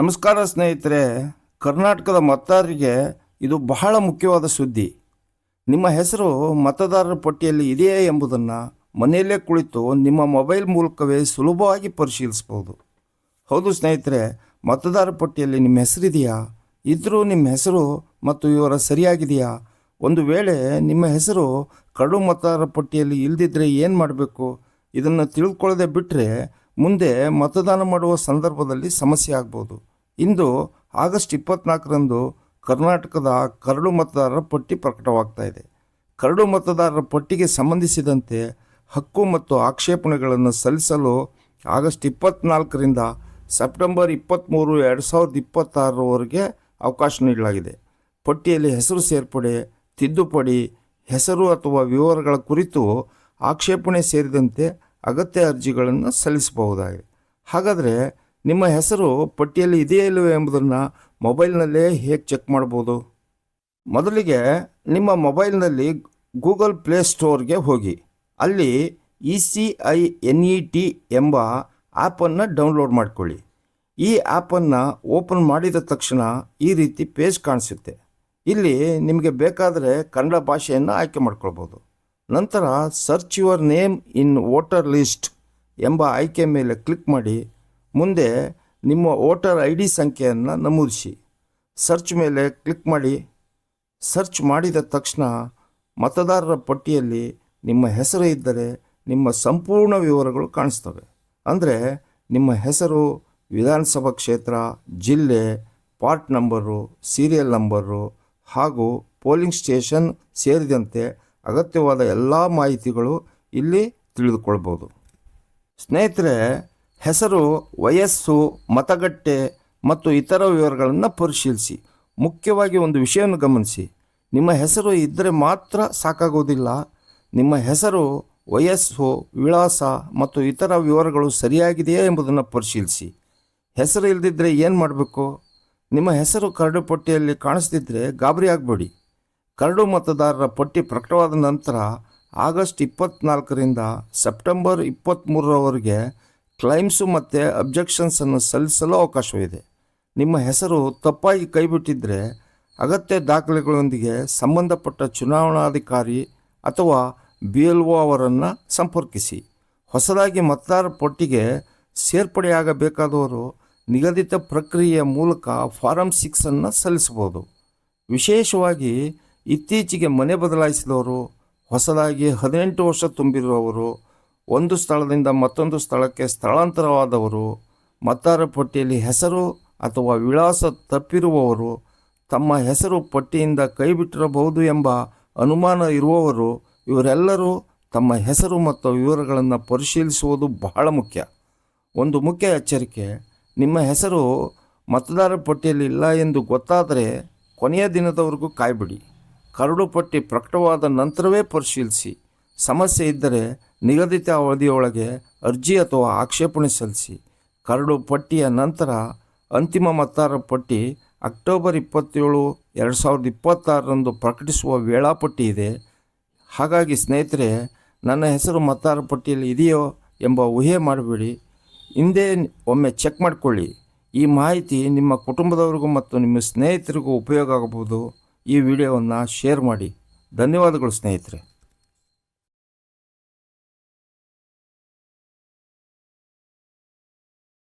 ನಮಸ್ಕಾರ ಸ್ನೇಹಿತರೆ. ಕರ್ನಾಟಕದ ಮತದಾರರಿಗೆ ಇದು ಬಹಳ ಮುಖ್ಯವಾದ ಸುದ್ದಿ. ನಿಮ್ಮ ಹೆಸರು ಮತದಾರರ ಪಟ್ಟಿಯಲ್ಲಿ ಇದೆಯೇ ಎಂಬುದನ್ನು ಮನೆಯಲ್ಲೇ ಕುಳಿತು ನಿಮ್ಮ ಮೊಬೈಲ್ ಮೂಲಕವೇ ಸುಲಭವಾಗಿ ಪರಿಶೀಲಿಸಬಹುದು. ಹೌದು ಸ್ನೇಹಿತರೆ, ಮತದಾರರ ಪಟ್ಟಿಯಲ್ಲಿ ನಿಮ್ಮ ಹೆಸರಿದೆಯಾ? ಇದ್ದರೂ ನಿಮ್ಮ ಹೆಸರು ಮತ್ತು ವಿವರ ಸರಿಯಾಗಿದೆಯಾ? ಒಂದು ವೇಳೆ ನಿಮ್ಮ ಹೆಸರು ಕರಡು ಮತದಾರರ ಪಟ್ಟಿಯಲ್ಲಿ ಇಲ್ಲದಿದ್ದರೆ ಏನು ಮಾಡಬೇಕು? ಇದನ್ನು ತಿಳಿದುಕೊಳ್ಳದೆ ಬಿಟ್ಟರೆ ಮುಂದೆ ಮತದಾನ ಮಾಡುವ ಸಂದರ್ಭದಲ್ಲಿ ಸಮಸ್ಯೆ ಆಗ್ಬೋದು. ಇಂದು ಆಗಸ್ಟ್ 24ರಂದು ಕರ್ನಾಟಕದ ಕರಡು ಮತದಾರರ ಪಟ್ಟಿ ಪ್ರಕಟವಾಗ್ತಾ ಇದೆ. ಕರಡು ಮತದಾರರ ಪಟ್ಟಿಗೆ ಸಂಬಂಧಿಸಿದಂತೆ ಹಕ್ಕು ಮತ್ತು ಆಕ್ಷೇಪಣೆಗಳನ್ನು ಸಲ್ಲಿಸಲು ಆಗಸ್ಟ್ 24ರಿಂದ ಸೆಪ್ಟೆಂಬರ್ 23, 2026ರವರೆಗೆ ಅವಕಾಶ ನೀಡಲಾಗಿದೆ. ಪಟ್ಟಿಯಲ್ಲಿ ಹೆಸರು ಸೇರ್ಪಡೆ, ತಿದ್ದುಪಡಿ, ಹೆಸರು ಅಥವಾ ವಿವರಗಳ ಕುರಿತು ಆಕ್ಷೇಪಣೆ ಸೇರಿದಂತೆ ಅಗತ್ಯ ಅರ್ಜಿಗಳನ್ನು ಸಲ್ಲಿಸಬಹುದಾಗಿದೆ. ಹಾಗಾದರೆ ನಿಮ್ಮ ಹೆಸರು ಪಟ್ಟಿಯಲ್ಲಿ ಇದೆಯೇ ಇಲ್ಲವೇ ಎಂಬುದನ್ನು ಮೊಬೈಲ್ನಲ್ಲೇ ಹೇಗೆ ಚೆಕ್ ಮಾಡ್ಬೋದು? ಮೊದಲಿಗೆ ನಿಮ್ಮ ಮೊಬೈಲ್ನಲ್ಲಿ ಗೂಗಲ್ ಪ್ಲೇಸ್ಟೋರ್ಗೆ ಹೋಗಿ ಅಲ್ಲಿ ECINET ಎಂಬ ಆ್ಯಪನ್ನು ಡೌನ್ಲೋಡ್ ಮಾಡಿಕೊಳ್ಳಿ. ಈ ಆ್ಯಪನ್ನು ಓಪನ್ ಮಾಡಿದ ತಕ್ಷಣ ಈ ರೀತಿ ಪೇಜ್ ಕಾಣಿಸುತ್ತೆ. ಇಲ್ಲಿ ನಿಮಗೆ ಬೇಕಾದರೆ ಕನ್ನಡ ಭಾಷೆಯನ್ನು ಆಯ್ಕೆ ಮಾಡ್ಕೊಳ್ಬೋದು. ನಂತರ search your name in voter list ಎಂಬ ಆಯ್ಕೆ ಮೇಲೆ ಕ್ಲಿಕ್ ಮಾಡಿ ಮುಂದೆ ನಿಮ್ಮ ವೋಟರ್ ID ಸಂಖ್ಯೆಯನ್ನು ನಮೂದಿಸಿ. ಸರ್ಚ್ ಮೇಲೆ ಕ್ಲಿಕ್ ಮಾಡಿ. ಸರ್ಚ್ ಮಾಡಿದ ತಕ್ಷಣ ಮತದಾರರ ಪಟ್ಟಿಯಲ್ಲಿ ನಿಮ್ಮ ಹೆಸರು ಇದ್ದರೆ ನಿಮ್ಮ ಸಂಪೂರ್ಣ ವಿವರಗಳು ಕಾಣಿಸ್ತವೆ. ಅಂದರೆ ನಿಮ್ಮ ಹೆಸರು, ವಿಧಾನಸಭಾ ಕ್ಷೇತ್ರ, ಜಿಲ್ಲೆ, ಪಾರ್ಟ್ ನಂಬರು, ಸೀರಿಯಲ್ ನಂಬರು ಹಾಗೂ ಪೋಲಿಂಗ್ ಸ್ಟೇಷನ್ ಸೇರಿದಂತೆ ಅಗತ್ಯವಾದ ಎಲ್ಲ ಮಾಹಿತಿಗಳು ಇಲ್ಲಿ ತಿಳಿದುಕೊಳ್ಬೋದು. ಸ್ನೇಹಿತರೆ, ಹೆಸರು, ವಯಸ್ಸು, ಮತಗಟ್ಟೆ ಮತ್ತು ಇತರ ವಿವರಗಳನ್ನು ಪರಿಶೀಲಿಸಿ. ಮುಖ್ಯವಾಗಿ ಒಂದು ವಿಷಯವನ್ನು ಗಮನಿಸಿ, ನಿಮ್ಮ ಹೆಸರು ಇದ್ದರೆ ಮಾತ್ರ ಸಾಕಾಗೋದಿಲ್ಲ. ನಿಮ್ಮ ಹೆಸರು, ವಯಸ್ಸು, ವಿಳಾಸ ಮತ್ತು ಇತರ ವಿವರಗಳು ಸರಿಯಾಗಿದೆಯೇ ಎಂಬುದನ್ನು ಪರಿಶೀಲಿಸಿ. ಹೆಸರು ಇಲ್ಲದಿದ್ದರೆ ಏನು ಮಾಡಬೇಕು? ನಿಮ್ಮ ಹೆಸರು ಕರಡು ಪಟ್ಟಿಯಲ್ಲಿ ಕಾಣಿಸ್ದಿದ್ದರೆ ಗಾಬರಿ ಆಗಬೇಡಿ. ಕರಡು ಮತದಾರರ ಪಟ್ಟಿ ಪ್ರಕಟವಾದ ನಂತರ ಆಗಸ್ಟ್ 24ರಿಂದ ಸೆಪ್ಟೆಂಬರ್ 23ರವರೆಗೆ ಕ್ಲೈಮ್ಸು ಮತ್ತು ಅಬ್ಜೆಕ್ಷನ್ಸನ್ನು ಸಲ್ಲಿಸಲು ಅವಕಾಶವಿದೆ. ನಿಮ್ಮ ಹೆಸರು ತಪ್ಪಾಗಿ ಕೈಬಿಟ್ಟಿದ್ದರೆ ಅಗತ್ಯ ದಾಖಲೆಗಳೊಂದಿಗೆ ಸಂಬಂಧಪಟ್ಟ ಚುನಾವಣಾಧಿಕಾರಿ ಅಥವಾ BLO ಅವರನ್ನು ಸಂಪರ್ಕಿಸಿ. ಹೊಸದಾಗಿ ಮತದಾರರ ಪಟ್ಟಿಗೆ ಸೇರ್ಪಡೆಯಾಗಬೇಕಾದವರು ನಿಗದಿತ ಪ್ರಕ್ರಿಯೆಯ ಮೂಲಕ ಫಾರಂ 6 ಸಲ್ಲಿಸಬಹುದು. ವಿಶೇಷವಾಗಿ ಇತ್ತೀಚೆಗೆ ಮನೆ ಬದಲಾಯಿಸಿದವರು, ಹೊಸದಾಗಿ 18 ವರ್ಷ ತುಂಬಿರುವವರು, ಒಂದು ಸ್ಥಳದಿಂದ ಮತ್ತೊಂದು ಸ್ಥಳಕ್ಕೆ ಸ್ಥಳಾಂತರವಾದವರು, ಮತದಾರರ ಪಟ್ಟಿಯಲ್ಲಿ ಹೆಸರು ಅಥವಾ ವಿಳಾಸ ತಪ್ಪಿರುವವರು, ತಮ್ಮ ಹೆಸರು ಪಟ್ಟಿಯಿಂದ ಕೈಬಿಟ್ಟಿರಬಹುದು ಎಂಬ ಅನುಮಾನ ಇರುವವರು, ಇವರೆಲ್ಲರೂ ತಮ್ಮ ಹೆಸರು ಮತ್ತು ವಿವರಗಳನ್ನು ಪರಿಶೀಲಿಸುವುದು ಬಹಳ ಮುಖ್ಯ. ಒಂದು ಮುಖ್ಯ ಎಚ್ಚರಿಕೆ: ನಿಮ್ಮ ಹೆಸರು ಮತದಾರರ ಪಟ್ಟಿಯಲ್ಲಿ ಇಲ್ಲ ಎಂದು ಗೊತ್ತಾದರೆ ಕೊನೆಯ ದಿನದವರೆಗೂ ಕಾಯ್ಬಿಡಿ. ಕರಡು ಪಟ್ಟಿ ಪ್ರಕಟವಾದ ನಂತರವೇ ಪರಿಶೀಲಿಸಿ. ಸಮಸ್ಯೆ ಇದ್ದರೆ ನಿಗದಿತ ಅವಧಿಯೊಳಗೆ ಅರ್ಜಿ ಅಥವಾ ಆಕ್ಷೇಪಣೆ ಸಲ್ಲಿಸಿ. ಕರಡು ಪಟ್ಟಿಯ ನಂತರ ಅಂತಿಮ ಮತದಾರರ ಪಟ್ಟಿ ಅಕ್ಟೋಬರ್ 27, 2026ರಂದು ಪ್ರಕಟಿಸುವ ವೇಳಾಪಟ್ಟಿ ಇದೆ. ಹಾಗಾಗಿ ಸ್ನೇಹಿತರೆ, ನನ್ನ ಹೆಸರು ಮತದಾರರ ಪಟ್ಟಿಯಲ್ಲಿ ಇದೆಯೋ ಎಂಬ ಊಹೆ ಮಾಡಬೇಡಿ. ಹಿಂದೆ ಒಮ್ಮೆ ಚೆಕ್ ಮಾಡಿಕೊಳ್ಳಿ. ಈ ಮಾಹಿತಿ ನಿಮ್ಮ ಕುಟುಂಬದವರಿಗೂ ಮತ್ತು ನಿಮ್ಮ ಸ್ನೇಹಿತರಿಗೂ ಉಪಯೋಗ ಆಗಬಹುದು. ಈ ವಿಡಿಯೋವನ್ನು ಶೇರ್ ಮಾಡಿ. ಧನ್ಯವಾದಗಳು ಸ್ನೇಹಿತರೆ.